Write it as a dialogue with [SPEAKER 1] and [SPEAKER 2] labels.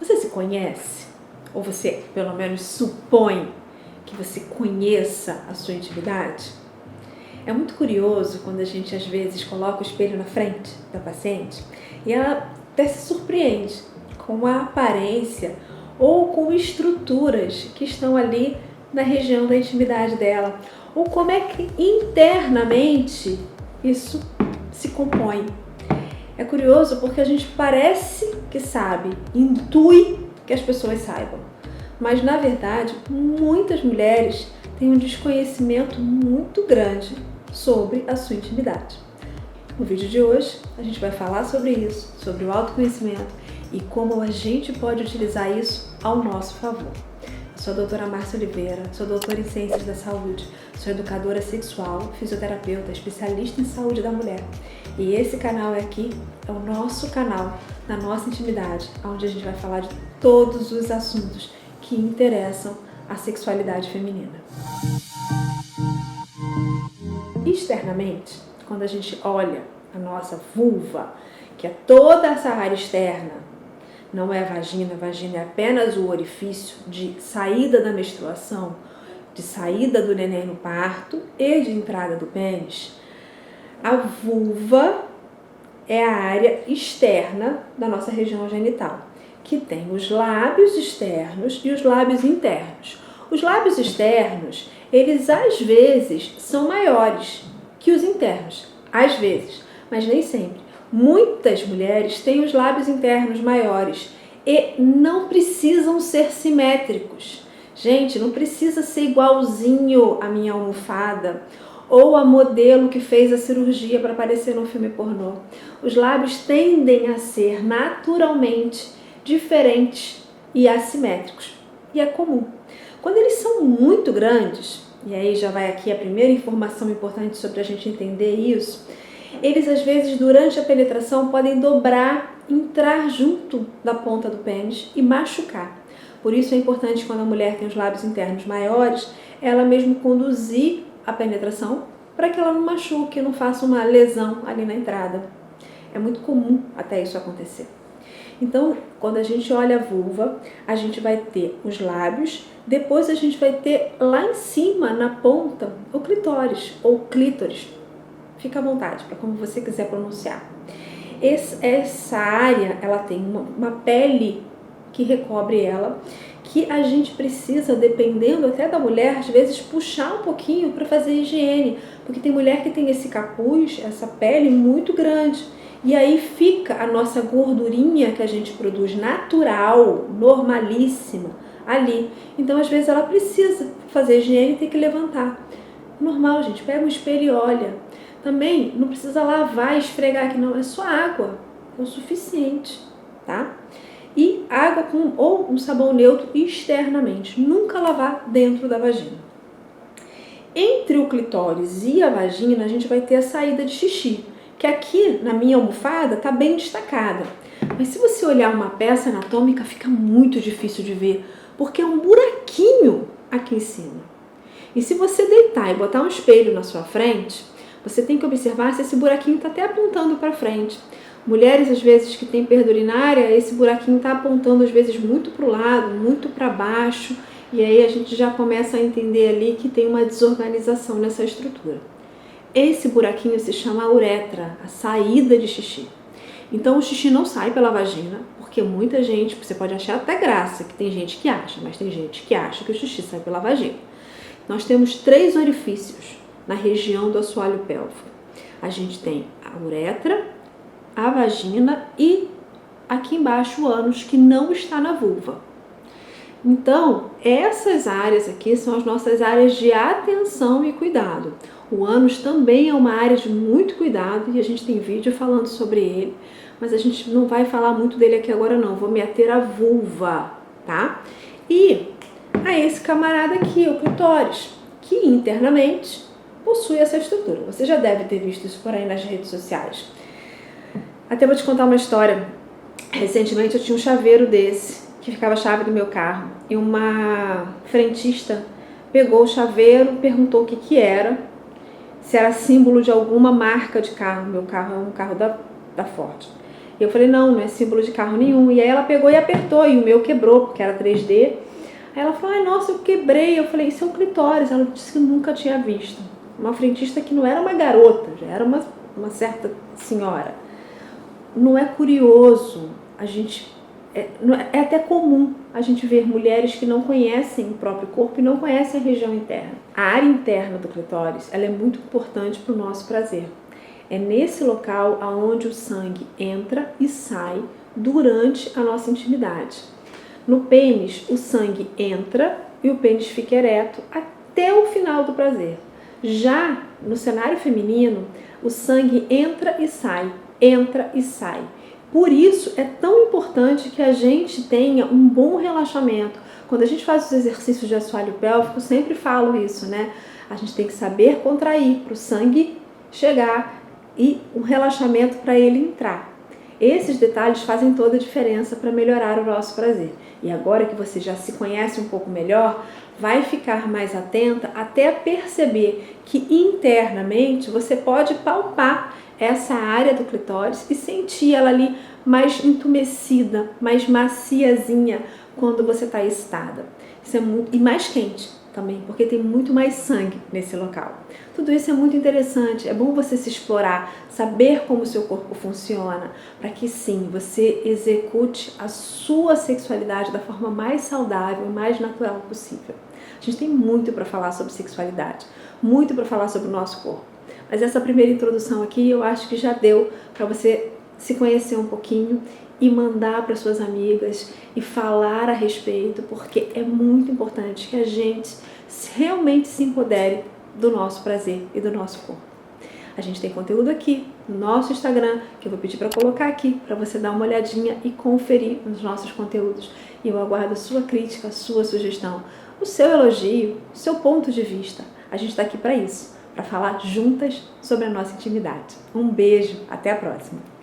[SPEAKER 1] Você se conhece? Ou você, pelo menos, supõe que você conheça a sua intimidade? É muito curioso quando a gente, às vezes, coloca o espelho na frente da paciente e ela até se surpreende com a aparência ou com estruturas que estão ali na região da intimidade dela, ou como é que internamente isso se compõe. É curioso porque a gente parece que sabe, intui que as pessoas saibam, mas na verdade muitas mulheres têm um desconhecimento muito grande sobre a sua intimidade. No vídeo de hoje a gente vai falar sobre isso, sobre o autoconhecimento e como a gente pode utilizar isso ao nosso favor. Eu sou a doutora Márcia Oliveira, sou doutora em Ciências da Saúde, sou educadora sexual, fisioterapeuta, especialista em saúde da mulher. E esse canal aqui é o nosso canal, da nossa intimidade, onde a gente vai falar de todos os assuntos que interessam a sexualidade feminina. Externamente, quando a gente olha a nossa vulva, que é toda essa área externa, não é a vagina é apenas o orifício de saída da menstruação, de saída do neném no parto e de entrada do pênis. A vulva é a área externa da nossa região genital, que tem os lábios externos e os lábios internos. Os lábios externos, eles às vezes são maiores que os internos, às vezes, mas nem sempre. Muitas mulheres têm os lábios internos maiores e não precisam ser simétricos. Gente, não precisa ser igualzinho a minha almofada ou a modelo que fez a cirurgia para aparecer no filme pornô. Os lábios tendem a ser naturalmente diferentes e assimétricos. E é comum. Quando eles são muito grandes, e aí já vai aqui a primeira informação importante sobre a gente entender isso, eles às vezes durante a penetração podem dobrar, entrar junto da ponta do pênis e machucar. Por isso é importante, quando a mulher tem os lábios internos maiores, ela mesmo conduzir a penetração para que ela não machuque, não faça uma lesão ali na entrada. É muito comum até isso acontecer. Então, quando a gente olha a vulva, a gente vai ter os lábios, depois a gente vai ter lá em cima, na ponta, o clitóris ou clítoris. Fica à vontade, para como você quiser pronunciar. Essa área, ela tem uma pele que recobre ela, que a gente precisa, dependendo até da mulher, às vezes puxar um pouquinho para fazer higiene, porque tem mulher que tem esse capuz, essa pele muito grande, e aí fica a nossa gordurinha que a gente produz natural, normalíssima, ali. Então, às vezes, ela precisa fazer higiene e tem que levantar. Normal, gente, pega um espelho e olha. Também não precisa lavar e esfregar aqui, não, é só água, é o suficiente, tá? E água ou um sabão neutro externamente, nunca lavar dentro da vagina. Entre o clitóris e a vagina, a gente vai ter a saída de xixi, que aqui na minha almofada tá bem destacada. Mas se você olhar uma peça anatômica, fica muito difícil de ver, porque é um buraquinho aqui em cima. E se você deitar e botar um espelho na sua frente, você tem que observar se esse buraquinho está até apontando para frente. Mulheres, às vezes, que têm perda urinária, esse buraquinho está apontando, às vezes, muito para o lado, muito para baixo, e aí a gente já começa a entender ali que tem uma desorganização nessa estrutura. Esse buraquinho se chama uretra, a saída de xixi. Então, o xixi não sai pela vagina, porque muita gente, você pode achar até graça, que tem gente que acha, mas tem gente que acha que o xixi sai pela vagina. Nós temos 3 orifícios na região do assoalho pélvico. A gente tem a uretra, a vagina e aqui embaixo o ânus, que não está na vulva. Então, essas áreas aqui são as nossas áreas de atenção e cuidado. O ânus também é uma área de muito cuidado e a gente tem vídeo falando sobre ele, mas a gente não vai falar muito dele aqui agora não, vou me ater à vulva, tá? E a esse camarada aqui, o clitóris, que internamente possui essa estrutura. Você já deve ter visto isso por aí nas redes sociais. Até vou te contar uma história. Recentemente eu tinha um chaveiro desse, que ficava a chave do meu carro, e uma frentista pegou o chaveiro, perguntou o que era, se era símbolo de alguma marca de carro. Meu carro é um carro da Ford. E eu falei, não é símbolo de carro nenhum. E aí ela pegou e apertou, e o meu quebrou, porque era 3D. Aí ela falou, ai, nossa, eu quebrei. Eu falei, isso é um clitóris. Ela disse que nunca tinha visto. Uma frentista que não era uma garota, já era uma certa senhora. Não é curioso, é até comum a gente ver mulheres que não conhecem o próprio corpo e não conhecem a região interna. A área interna do clitóris, ela é muito importante para o nosso prazer. É nesse local aonde o sangue entra e sai durante a nossa intimidade. No pênis, o sangue entra e o pênis fica ereto até o final do prazer. Já no cenário feminino, o sangue entra e sai, entra e sai. Por isso é tão importante que a gente tenha um bom relaxamento. Quando a gente faz os exercícios de assoalho pélvico, eu sempre falo isso, né? A gente tem que saber contrair para o sangue chegar e um relaxamento para ele entrar. Esses detalhes fazem toda a diferença para melhorar o nosso prazer. E agora que você já se conhece um pouco melhor, vai ficar mais atenta até perceber que internamente você pode palpar essa área do clitóris e sentir ela ali mais entumecida, mais maciazinha quando você está excitada. Isso é muito, e mais quente também, porque tem muito mais sangue nesse local. Tudo isso é muito interessante, é bom você se explorar, saber como o seu corpo funciona, para que sim, você execute a sua sexualidade da forma mais saudável e mais natural possível. A gente tem muito para falar sobre sexualidade, muito para falar sobre o nosso corpo, mas essa primeira introdução aqui eu acho que já deu para você se conhecer um pouquinho e mandar para suas amigas e falar a respeito, porque é muito importante que a gente realmente se empodere do nosso prazer e do nosso corpo. A gente tem conteúdo aqui no nosso Instagram, que eu vou pedir para colocar aqui, para você dar uma olhadinha e conferir nos nossos conteúdos. E eu aguardo a sua crítica, a sua sugestão, o seu elogio, o seu ponto de vista. A gente está aqui para isso, para falar juntas sobre a nossa intimidade. Um beijo, até a próxima!